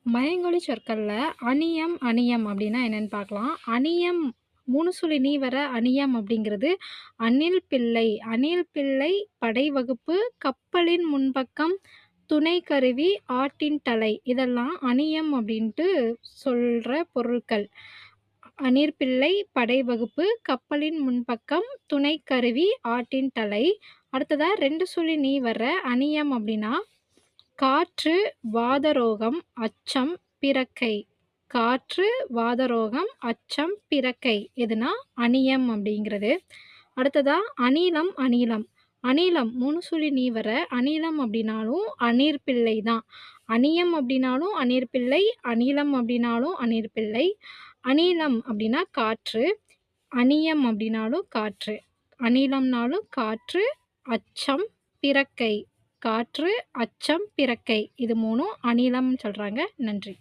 மயங்கொலி சொற்கள்ல அணியம், அணியம் அப்டின்னா என்னன்னு பார்க்கலாம். அணியம் 3 சுழி நீ வர அணியம் அப்படிங்கிறது அணில் பிள்ளை. அணில் பிள்ளை படைவகுப்பு, கப்பலின் முன்பக்கம், துணை கருவி, ஆட்டின் தலை. இதெல்லாம் அணியம் அப்படின்ட்டு சொல்ற பொருட்கள். அணிற்பிள்ளை படைவகுப்பு, கப்பலின் முன்பக்கம், துணை கருவி, ஆட்டின் தலை. அடுத்ததா 2 சுழி நீ வர அணியம் அப்படின்னா காற்று, வாதரோகம், அச்சம், பிறக்கை. காற்று, வாதரோகம், அச்சம், பிறக்கை. எதுனா அணியம் அப்படிங்கிறது. அடுத்ததா அணிலம், அணிலம். அணிலம் 3 சுழி நீ வர அணிலம் அப்படின்னாலும் அணிற்பிள்ளை தான். அணியம் அப்படின்னாலும் அணிற்பிள்ளை, அணிலம் அப்படின்னாலும் அணிற்பிள்ளை. அணிலம் அப்படின்னா காற்று, அணியம் அப்படின்னாலும் காற்று. அணிலம்னாலும் காற்று, அச்சம், பிறக்கை. காற்று, அச்சம், பிறக்கை. இது 3ம் அணிலம்னு சொல்றாங்க. நன்றி.